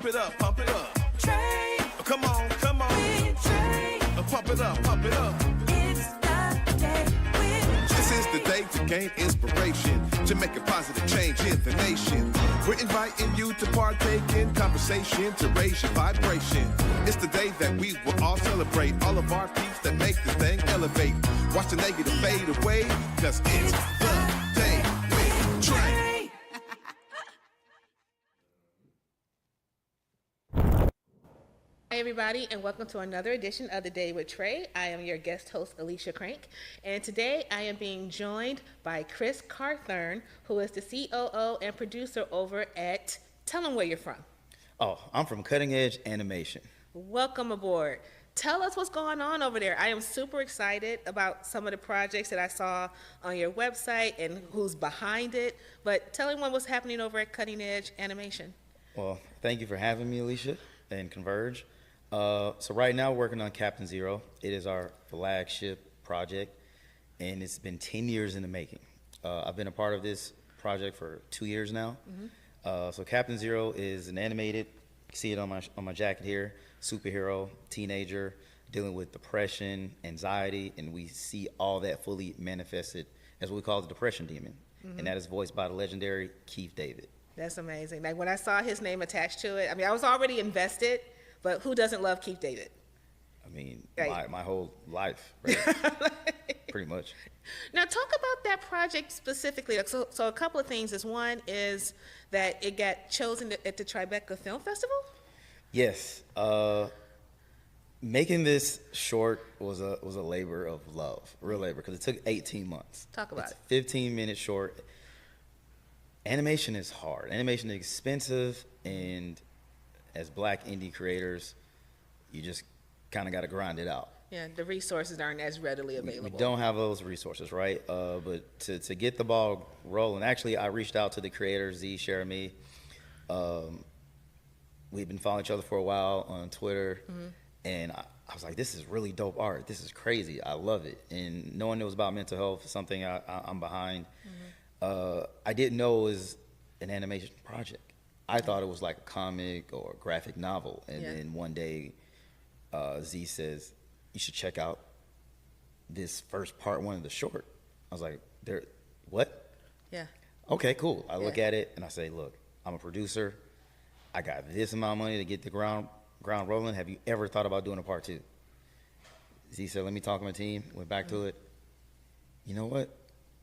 Pump it up, pump it up. Trae. Come on, come on. With Trae. Pump it up, pump it up. It's the day with This is the day to gain inspiration, to make a positive change in the nation. We're inviting you to partake in conversation, to raise your vibration. It's the day that we will all celebrate all of our peeps that make this thing elevate. Watch the negative fade away, cause it's the day with Trae. Hi everybody, and welcome to another edition of The Day with Trae. I am your guest host, Alicia, and today I am being joined by Chris Carthern, who is the COO and producer over at, tell them where you're from. Oh, I'm from Cutting Edge Animation. Welcome aboard. Tell us what's going on over there. I am super excited about some of the projects that I saw on your website and who's behind it, but tell everyone what's happening over at Cutting Edge Animation. Well, thank you for having me, Alicia, and Converge. So right now we're working on Captain Zero. It is our flagship project, and it's been 10 years in the making. I've been a part of this project for 2 years now. So Captain Zero is an animated, you see it on my jacket here, superhero, teenager, dealing with depression, anxiety, and we see all that fully manifested as what we call the depression demon, and that is voiced by the legendary Keith David. That's amazing. Like when I saw his name attached to it, I mean, I was already invested, but who doesn't love Keith David? I mean, Right. my whole life, right? Pretty much. Now, talk about that project specifically. Like, so a couple of things is one is that it got chosen at the Tribeca Film Festival? Yes. Making this short was a labor of love, real labor, because it took 18 months. Talk about it. 15 minutes short. Animation is hard. Animation is expensive, and as Black indie creators, you just kind of got to grind it out. Yeah, the resources aren't as readily available. We don't have those resources, right? But to get the ball rolling, actually, I reached out to the creator, Z, Jeremy. We've been following each other for a while on Twitter, and I was like, this is really dope art. This is crazy. I love it. And knowing it was about mental health is something I'm behind. I didn't know it was an animation project. I thought it was like a comic or a graphic novel. And then one day, Z says, you should check out this first part one of the short. I was like, what? Yeah. Okay, cool. I look at it and I say, look, I'm a producer. I got this amount of money to get the ground rolling. Have you ever thought about doing a part two? Z said, let me talk to my team. Went back to it. You know what?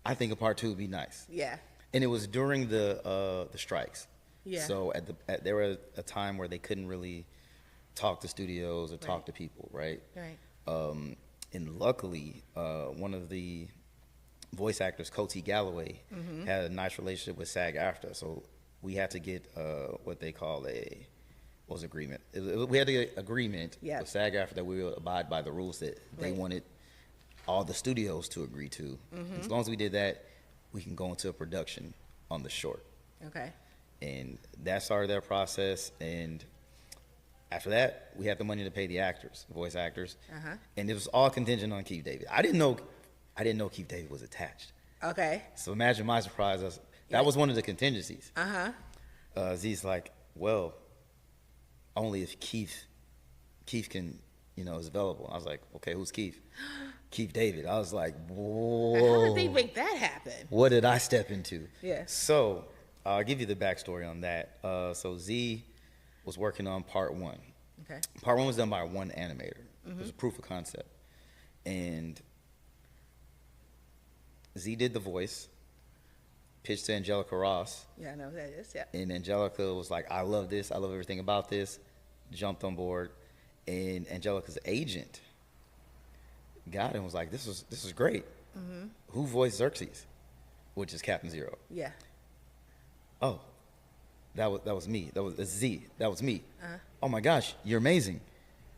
I think a part two would be nice. Yeah. And it was during the strikes. Yeah. So there was a time where they couldn't really talk to studios or talk to people, right? Right. And luckily, one of the voice actors, Coty Galloway, had a nice relationship with SAG-AFTRA. So we had to get what they call agreement. We had to get agreement with SAG-AFTRA that we would abide by the rules that they wanted all the studios to agree to. As long as we did that, we can go into a production on the short. Okay. And that started their process, and after that, we had the money to pay the actors, voice actors, and it was all contingent on Keith David. I didn't know Keith David was attached. Okay. So imagine my surprise. That was one of the contingencies. Z's like, well, only if Keith can, is available. I was like, okay, who's Keith? Keith David. I was like, whoa. How did they make that happen? What did I step into? Yeah. So I'll give you the backstory on that. So Z was working on part one. Okay. Part one was done by one animator. It was a proof of concept. And Z did the voice, pitched to Angelica Ross. Yeah, I know who that is, yeah. And Angelica was like, I love this. I love everything about this. Jumped on board. And Angelica's agent got it and was like, this is great. Who voiced Xerxes? Which is Captain Zero. Yeah. Oh, that was me. That was Z. That was me. Oh my gosh, you're amazing.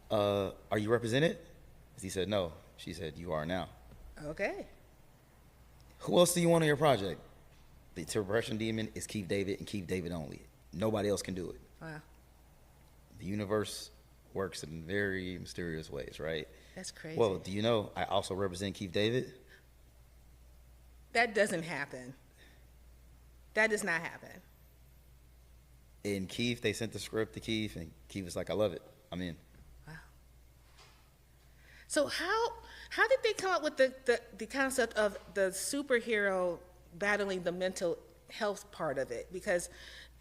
Are you represented? Z said no. She said, you are now. Okay. Who else do you want on your project? The Depression Demon is Keith David and Keith David only. Nobody else can do it. Wow. The universe works in very mysterious ways, right? That's crazy. Well, do you know I also represent Keith David? That doesn't happen. That does not happen. And Keith, they sent the script to Keith, and Keith was like, I love it. I'm in. Wow. So how did they come up with the concept of the superhero battling the mental health part of it? Because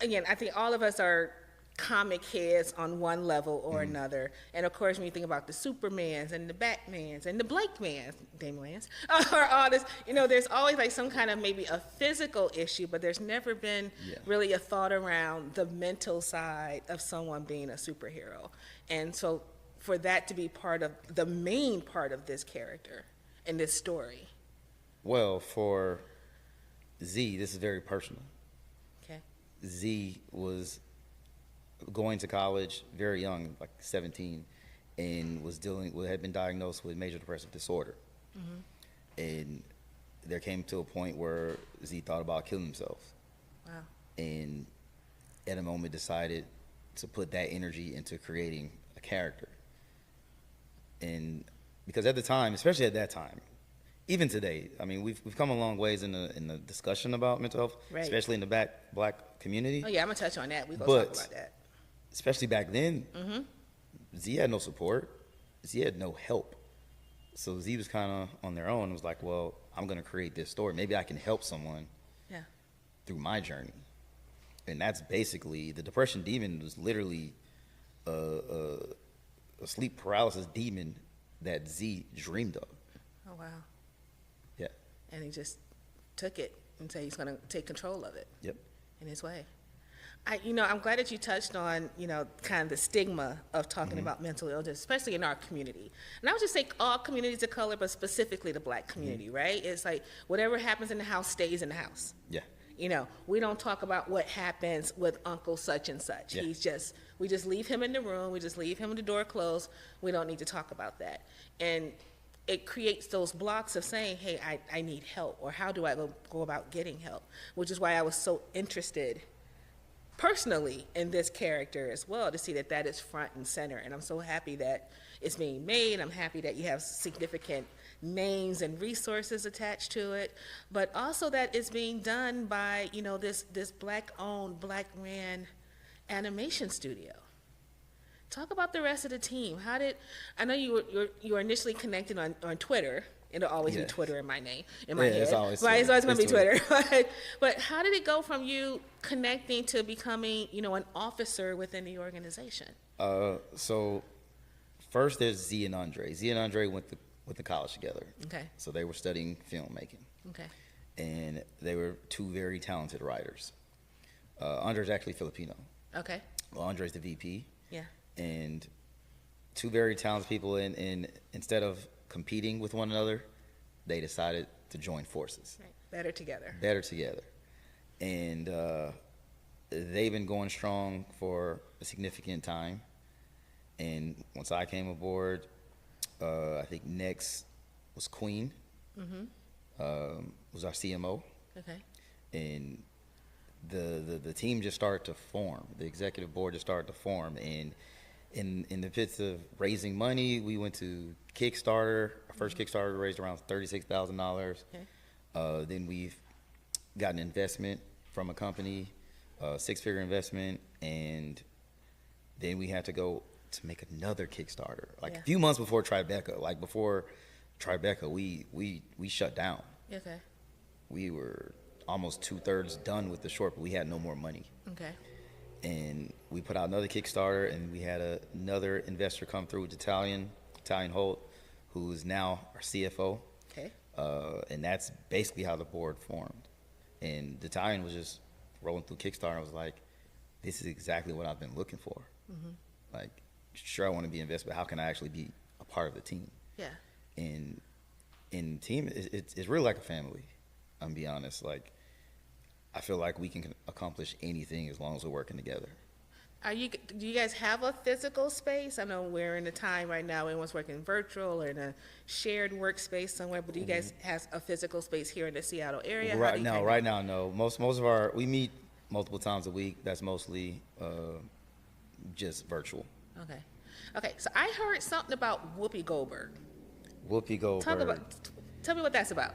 again, I think all of us are comic heads on one level or another. And of course, when you think about the Supermans and the Batmans and the Blakemans, Damelands, or all this, there's always like some kind of maybe a physical issue, but there's never been really a thought around the mental side of someone being a superhero. And so for that to be part of the main part of this character and this story. Well, for Z, this is very personal. Okay. Z was going to college very young, like 17, and had been diagnosed with major depressive disorder. And there came to a point where Z thought about killing himself. Wow. And at a moment decided to put that energy into creating a character. And because at the time, especially at that time, even today, I mean, we've come a long ways in the discussion about mental health, Right. especially in the black community. Oh yeah, I'm gonna touch on that. We're gonna talk about that. Especially back then, Z had no support. Z had no help. So Z was kind of on their own and was like, well, I'm going to create this story. Maybe I can help someone through my journey. And that's basically, the depression demon was literally a sleep paralysis demon that Z dreamed of. Oh wow. Yeah. And he just took it and said he's gonna take control of it. Yep. In his way. I'm glad that you touched on, kind of the stigma of talking about mental illness, especially in our community. And I would just say all communities of color, but specifically the black community, right? It's like whatever happens in the house stays in the house. Yeah. We don't talk about what happens with Uncle such and such. Yeah. We just leave him in the room. We just leave him with the door closed. We don't need to talk about that. And it creates those blocks of saying, hey, I need help, or how do I go about getting help? Which is why I was so interested personally in this character as well, to see that is front and center. And I'm so happy that it's being made. I'm happy that you have significant names and resources attached to it, but also that it's being done by, this black-owned, black-ran animation studio. Talk about the rest of the team. I know you were initially connected on Twitter. It'll always be Twitter in my name, in my head. It's always Right, it's always going to be Twitter. Twitter. But how did it go from you connecting to becoming, an officer within the organization? So first there's Z and Andre. Z and Andre went to college together. Okay. So they were studying filmmaking. Okay. And they were two very talented writers. Andre's actually Filipino. Okay. Well, Andre's the VP. Yeah. And two very talented people, and instead of competing with one another, they decided to join forces. Right. Better together. Better together. And they've been going strong for a significant time. And once I came aboard, I think next was Queen, was our CMO. Okay. And the team just started to form. The executive board just started to form. And in the pits of raising money, we went to Kickstarter. Our first Kickstarter raised around $36,000. Okay. Then we've got an investment from a company, a six-figure investment, and then we had to go to make another Kickstarter. Like a few months before Tribeca, we shut down. Okay. We were almost 2/3 done with the short, but we had no more money. Okay. And we put out another Kickstarter, and we had another investor come through, Italian Holt, who is now our CFO. Okay. And that's basically how the board formed. And Italian was just rolling through Kickstarter. I was like, this is exactly what I've been looking for. Like, sure, I want to be invested, but how can I actually be a part of the team? Yeah. And the team, it's really like a family. I'm gonna be honest. Like, I feel like we can accomplish anything as long as we're working together. Do you guys have a physical space? I know we're in a time right now everyone's working virtual or in a shared workspace somewhere, but do you guys have a physical space here in the Seattle area? Right now, no. Most of we meet multiple times a week. That's mostly just virtual. Okay. So I heard something about Whoopi Goldberg. Whoopi Goldberg. Tell me what that's about.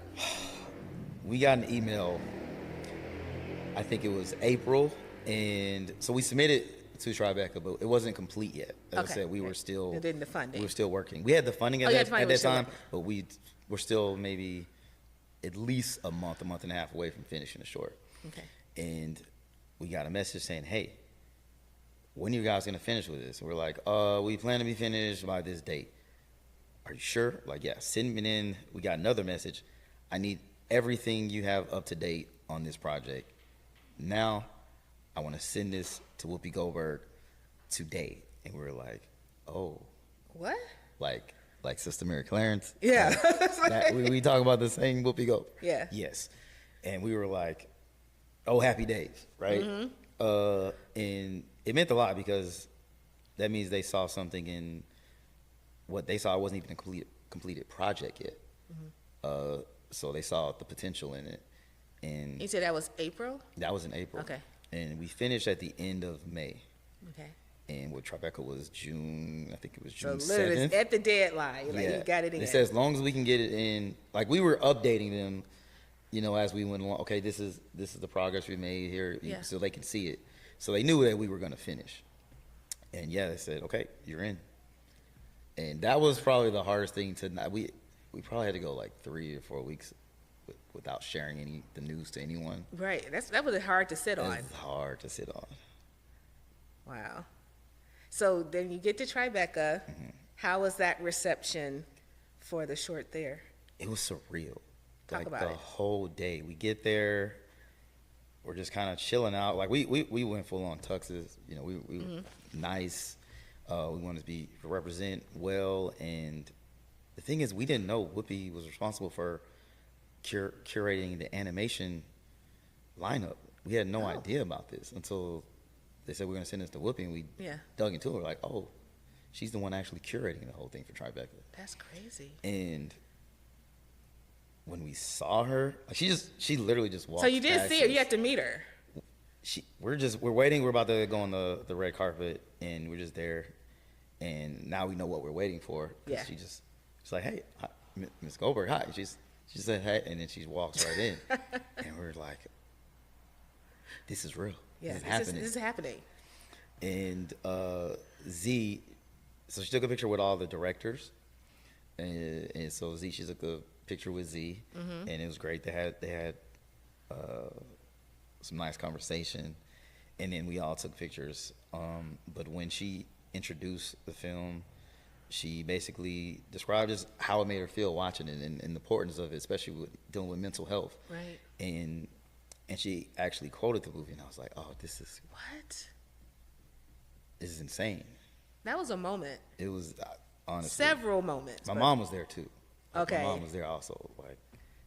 We got an email, I think it was April And so we submitted to Tribeca, but it wasn't complete yet. As I said, we were still It didn't the funding. we were still working. We had the funding at Oh, you had that, the funding, at we're that still time, working. but we're still maybe at least a month and a half away from finishing the short. Okay. And we got a message saying, "Hey, when are you guys gonna finish with this?" And we're like, we plan to be finished by this date." "Are you sure?" Like, "Yeah, send it in." We got another message. "I need everything you have up to date on this project. Now, I want to send this to Whoopi Goldberg today." And we were like, "Oh, What? like Sister Mary Clarence?" Yeah. We talk about the same Whoopi Goldberg. Yeah. Yes. And we were like, "Oh, happy days," right? Mm-hmm. And it meant a lot because that means they saw something in what they saw. It wasn't even a completed project yet. Mm-hmm. So they saw the potential in it. And You said that was April? that was in April. Okay. And we finished at the end of May. Okay. And with Tribeca was June, I think it was So June literally 7th. at the deadline. Like you got it in. They said as long as we can get it in, like we were updating them, as we went along. Okay, this is the progress we made here, Yeah. so they can see it. So they knew that we were going to finish. And they said, "Okay, you're in." And that was probably the hardest thing to not. We probably had to go like 3 or 4 weeks without sharing the news to anyone. Right. That was hard to sit on. It's hard to sit on. Wow. So then you get to Tribeca. Mm-hmm. How was that reception for the short there? It was surreal. Talk Like about the it. whole day. We get there, we're just kind of chilling out. Like we went full on tuxes. We were nice. We wanted to represent well. And the thing is, we didn't know Whoopi was responsible for curating the animation lineup. We had no idea about this until they said we're going to send this to Whoopi, and we Yeah. dug into it. We're like, oh, she's the one actually curating the whole thing for Tribeca. That's crazy. And when we saw her, like, she literally just walked. So you did past see her. us. You had to meet her. We're waiting. We're about to go on the red carpet, and we're just there. And now we know what we're waiting for. 'Cause Yeah. she's like, "Hey, hi, Miss Goldberg, hi." She said, "Hey," and then she walks right in, and we're like, "This is real. Yeah. This is happening." This is happening. And Z, so she took a picture with all the directors, and so Z, she took a picture with Z, and it was great. They had some nice conversation, and then we all took pictures. But when she introduced the film, she basically described just how it made her feel watching it and the importance of it, especially with dealing with mental health. Right. And she actually quoted the movie, and I was like, "Oh, this is insane." That was a moment. It was honestly Several moments. My but- mom was there too. Like, Okay. my mom was there also. Like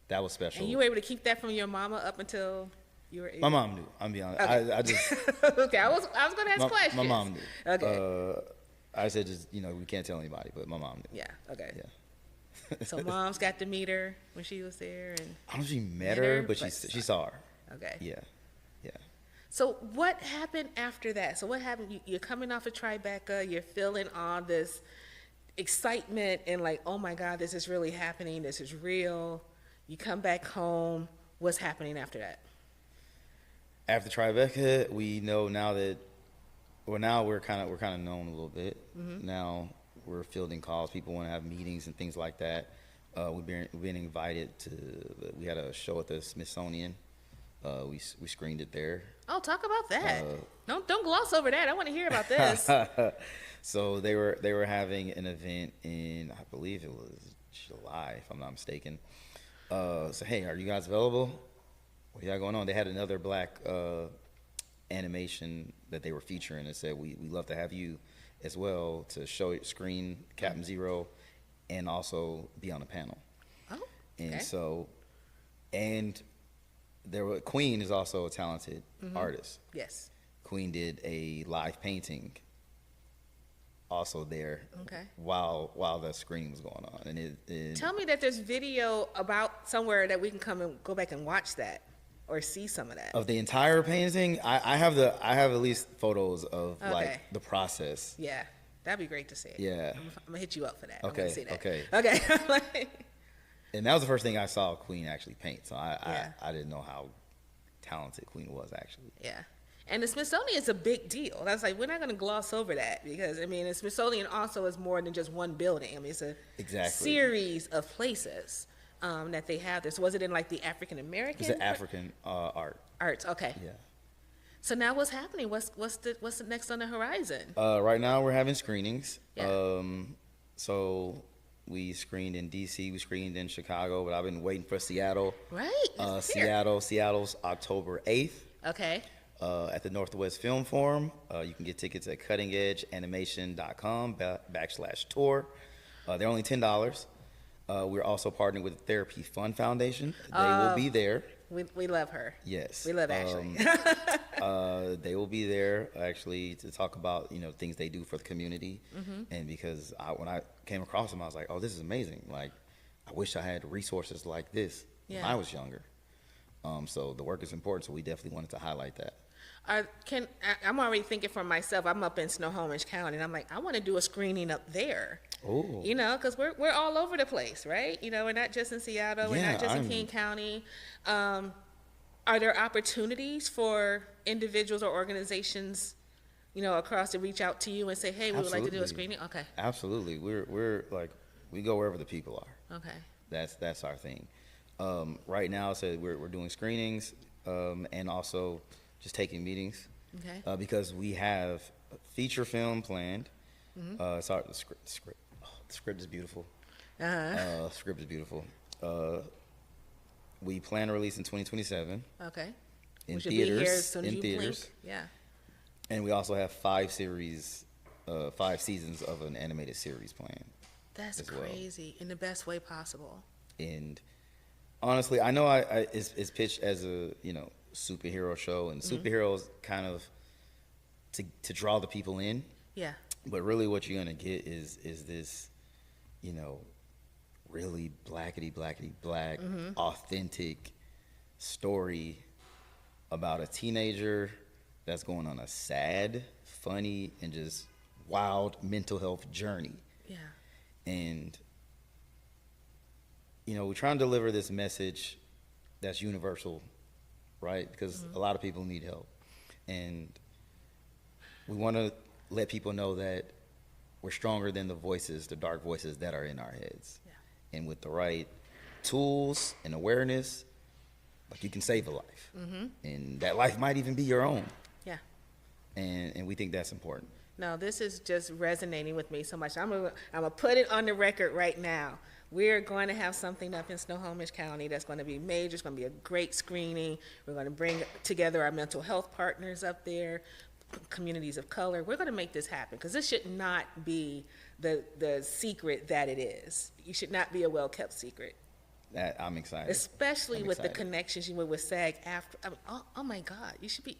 that was special. And you were able to keep that from your mama up until you were able. My mom knew. I'm be honest. Okay. I just Okay, I was going to ask questions. my mom knew. Okay. I said just we can't tell anybody, but my mom knew. Yeah. Okay. Yeah. So mom's got to meet her when she was there, and I don't know if she met Met her, her, but she but- saw her. okay. Yeah. Yeah. So what happened after that? So what happened? You're coming off of Tribeca. You're feeling all this excitement and like, oh my God, this is really happening. This is real. You come back home. What's happening after that? After Tribeca, we know now that now we're kind of known a little bit. Now we're fielding calls. People want to have meetings and things like that. We've been invited to. We had a show at the Smithsonian. We screened it there. Oh, talk about that. Don't gloss over that. I want to hear about this. So they were having an event in, I believe it was July, if I'm not mistaken. So hey, are you guys available? What you got going on? They had another black animation that they were featuring and said we love to have you as well to screen Captain Zero and also be on the panel. Oh, And okay. so, and Queen is also a talented artist. Yes. Queen did a live painting also there Okay. while the screening was going on. And Tell me that there's video about somewhere that we can come and go back and watch that or see some of that. of the entire painting, I have at least photos of Okay. like the process. Yeah, that'd be great to see. Yeah. I'm gonna hit you up for that. Okay, I wanna see that. okay. Okay. And that was the first thing I saw Queen actually paint. So Yeah. I didn't know how talented Queen was actually. Yeah. And the Smithsonian is a big deal. That's like, we're not going to gloss over that because, I mean, the Smithsonian also is more than just one building. I mean, it's a series of places that they have this. Was it in like the African American? It's an African art. Arts, okay. Yeah. So now what's happening? What's the next on the horizon? Right now we're having screenings. Yeah. So we screened in DC, we screened in Chicago, but I've been waiting for Seattle. Right. It's here. Seattle's October 8th. Okay. At the Northwest Film Forum. You can get tickets at cuttingedgeanimation.com/tour. They're only $10. We're also partnering with the Therapy Fund Foundation. They will be there. We love her. Yes. We love Ashley. They will be there actually to talk about, things they do for the community. And because when I came across them, I was like, oh, this is amazing. Like, I wish I had resources like this when I was younger. So the work is important, so we definitely wanted to highlight that. I'm already thinking for myself. I'm up in Snohomish County, and I'm like, I want to do a screening up there. Oh. Because we're all over the place, right? We're not just in Seattle. We're not just in King County. Are there opportunities for individuals or organizations, across to reach out to you and say, hey, we would like to do a screening? Okay. Absolutely. We're like, we go wherever the people are. Okay. That's our thing. Right now, so we're doing screenings and also just taking meetings. Okay. Because we have a feature film planned. The script is beautiful. Script is beautiful. We plan to release in 2027. Okay. In Should theaters. Be here as soon as in you theaters. Blink. Yeah. And we also have 5 seasons of an animated series planned. That's crazy in the best way possible. And honestly, I know it's pitched as a superhero show, and superheroes kind of to draw the people in. Yeah. But really, what you're gonna get is this, really blackety black, authentic story about a teenager that's going on a sad, funny, and just wild mental health journey. Yeah. And we're trying to deliver this message that's universal, right? Because a lot of people need help, and we want to let people know that we're stronger than the dark voices that are in our heads. Yeah. And with the right tools and awareness, like, you can save a life, and that life might even be your own. Yeah. And we think that's important. No, this is just resonating with me so much. I'm gonna put it on the record right now. We're going to have something up in Snohomish County that's going to be major. It's going to be a great screening. We're going to bring together our mental health partners up there, communities of color. We're going to make this happen because this should not be the secret that it is. You should not be a well-kept secret. That I'm excited. Especially with the connections you made with SAG after. I mean, oh my God, you should be.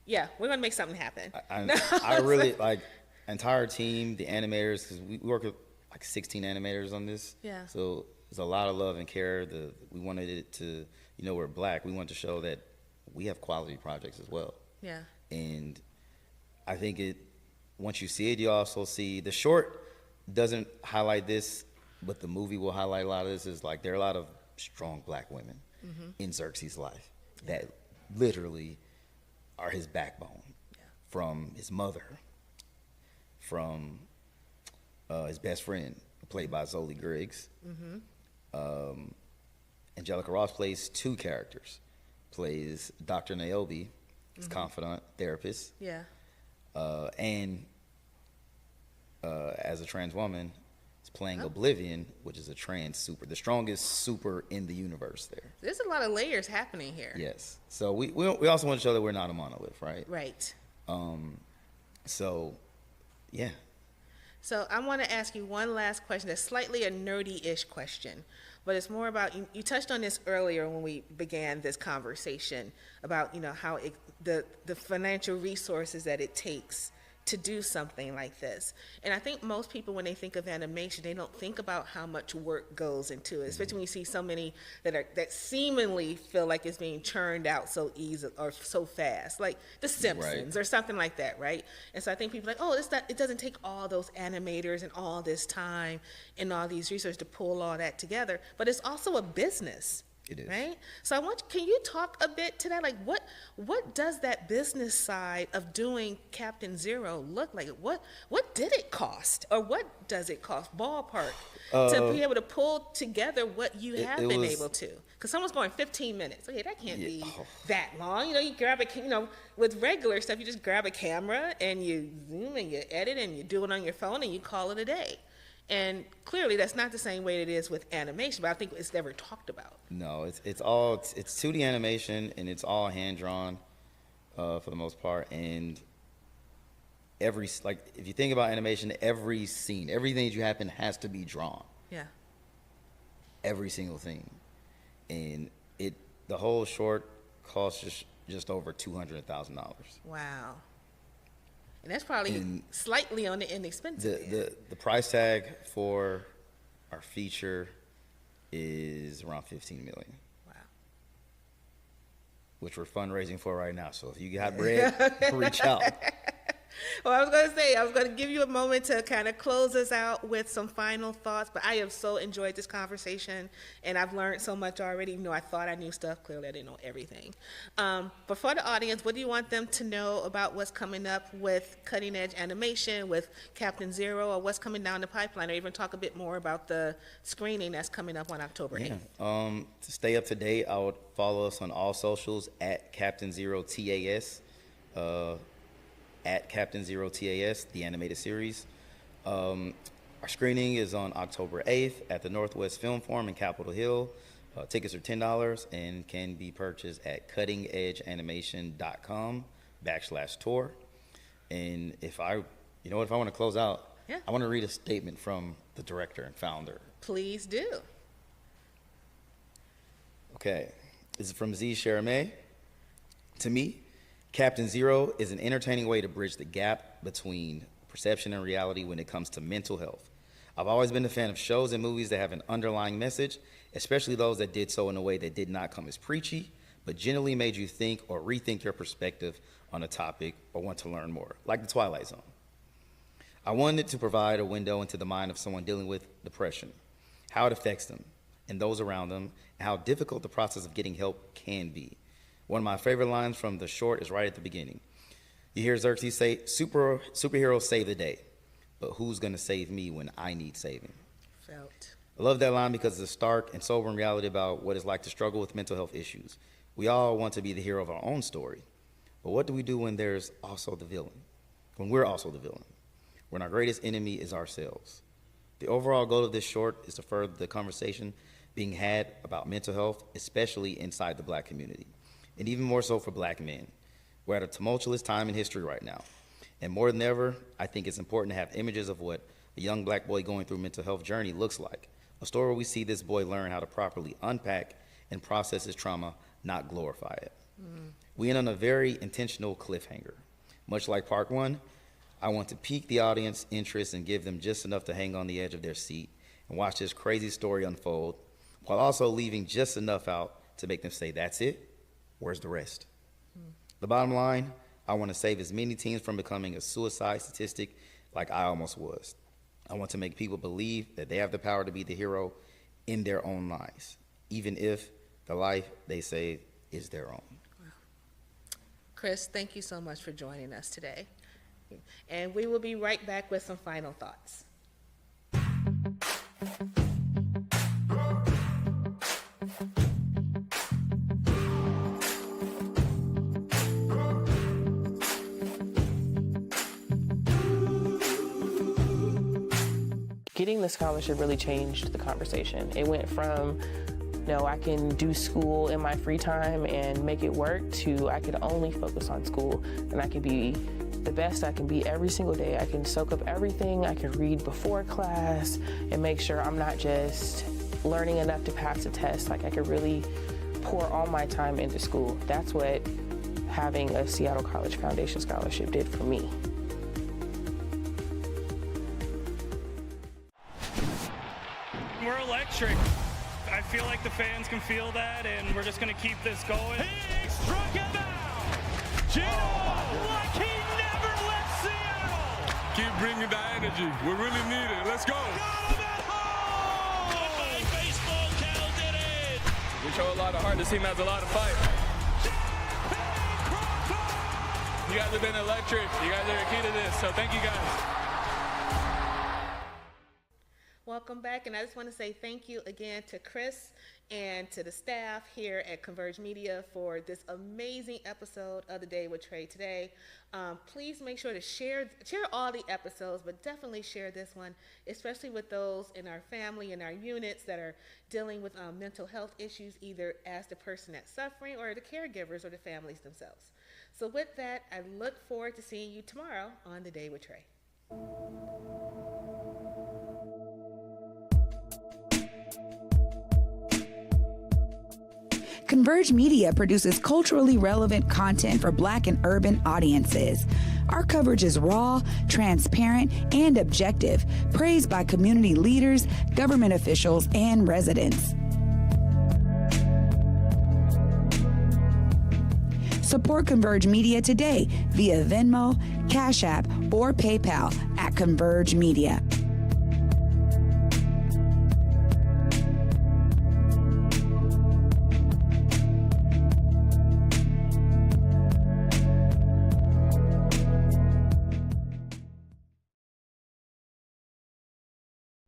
Yeah, we're going to make something happen. I really, like, entire team, the animators, because we work with like 16 animators on this. Yeah. So there's a lot of love and care. We wanted it to, we're Black. We wanted to show that we have quality projects as well. Yeah. And I think once you see it, you also see the short doesn't highlight this, but the movie will highlight a lot of this. Is like, there are a lot of strong Black women in Xerxes' life that literally are his backbone, from his mother, from his best friend, played by Zoli Griggs. Angelica Ross plays 2 characters. Plays Dr. Niobe, his confidant, therapist. Yeah. And as a trans woman, is playing Oblivion, which is a trans super, the strongest super in the universe there. There's a lot of layers happening here. Yes. So we also want to show that we're not a monolith, right? Right. So, yeah. So I want to ask you one last question. That's slightly a nerdy-ish question, but it's more about, you touched on this earlier when we began this conversation about, how the financial resources that it takes to do something like this. And I think most people, when they think of animation, they don't think about how much work goes into it, especially when you see so many that seemingly feel like it's being churned out so easy or so fast, like The Simpsons or something like that, right? And so I think people are like, oh, it doesn't take all those animators and all this time and all these resources to pull all that together, but it's also a business. It is. Right? So can you talk a bit to that? Like what does that business side of doing Captain Zero look like? What did it cost? Or what does it cost, ballpark, to be able to pull together what you have been able to? Because someone's going 15 minutes. Okay, that can't be that long. You grab with regular stuff, you just grab a camera and you zoom and you edit and you do it on your phone and you call it a day. And clearly, that's not the same way it is with animation, but I think it's never talked about. No, it's 2D animation, and it's all hand drawn for the most part. And if you think about animation, every scene, everything that you happen has to be drawn. Yeah. Every single thing, and the whole short costs just over $200,000. Wow. And that's probably slightly on the inexpensive. The price tag for our feature is around $15 million. Wow. Which we're fundraising for right now. So if you got bread, reach out. Well, I was going to give you a moment to kind of close us out with some final thoughts, but I have so enjoyed this conversation, and I've learned so much already. Even though I thought I knew stuff, clearly I didn't know everything. But for the audience, what do you want them to know about what's coming up with Cutting Edge Animation, with Captain Zero, or what's coming down the pipeline, or even talk a bit more about the screening that's coming up on October 8th? To stay up to date, I would follow us on all socials at Captain Zero TAS. At Captain Zero TAS, the animated series. Our screening is on October 8th at the Northwest Film Forum in Capitol Hill. Tickets are $10 and can be purchased at cuttingedgeanimation.com/tour. And if I want to close out, I want to read a statement from the director and founder. Please do. Okay, this is from Z Sharamay. To me, Captain Zero is an entertaining way to bridge the gap between perception and reality when it comes to mental health. I've always been a fan of shows and movies that have an underlying message, especially those that did so in a way that did not come as preachy, but generally made you think or rethink your perspective on a topic or want to learn more, like The Twilight Zone. I wanted to provide a window into the mind of someone dealing with depression, how it affects them and those around them, and how difficult the process of getting help can be. One of my favorite lines from the short is right at the beginning. You hear Xerxes say, superheroes save the day, but who's gonna save me when I need saving? Felt. I love that line because it's a stark and sobering reality about what it's like to struggle with mental health issues. We all want to be the hero of our own story, but what do we do when there's also the villain? When we're also the villain? When our greatest enemy is ourselves? The overall goal of this short is to further the conversation being had about mental health, especially inside the Black community. And even more so for Black men. We're at a tumultuous time in history right now. And more than ever, I think it's important to have images of what a young Black boy going through a mental health journey looks like. A story where we see this boy learn how to properly unpack and process his trauma, not glorify it. We end on a very intentional cliffhanger. Much like part one, I want to pique the audience interest and give them just enough to hang on the edge of their seat and watch this crazy story unfold, while also leaving just enough out to make them say, that's it? Where's the rest? The bottom line, I want to save as many teens from becoming a suicide statistic like I almost was. I want to make people believe that they have the power to be the hero in their own lives, even if the life they save is their own. Chris, thank you so much for joining us today. And we will be right back with some final thoughts. Getting the scholarship really changed the conversation. It went from, no, I can do school in my free time and make it work, to I could only focus on school and I can be the best I can be every single day. I can soak up everything. I can read before class and make sure I'm not just learning enough to pass a test. Like, I could really pour all my time into school. That's what having a Seattle College Foundation Scholarship did for me. We're electric. I feel like the fans can feel that, and we're just going to keep this going. He struck him out! Gino, like he never left Seattle! Keep bringing the energy. We really need it. Let's go. Got him at home! Goodbye, baseball, Cal did it! We show a lot of heart. This team has a lot of fight. You guys have been electric. You guys are the key to this, so thank you guys. Welcome back, and I just want to say thank you again to Chris and to the staff here at Converge Media for this amazing episode of The Day with Trae today. Please make sure to share all the episodes, but definitely share this one, especially with those in our family and our units that are dealing with mental health issues, either as the person that's suffering or the caregivers or the families themselves. So with that, I look forward to seeing you tomorrow on The Day with Trae. Converge Media produces culturally relevant content for Black and urban audiences. Our coverage is raw, transparent, and objective, praised by community leaders, government officials, and residents. Support Converge Media today via Venmo, Cash App, or PayPal at Converge Media.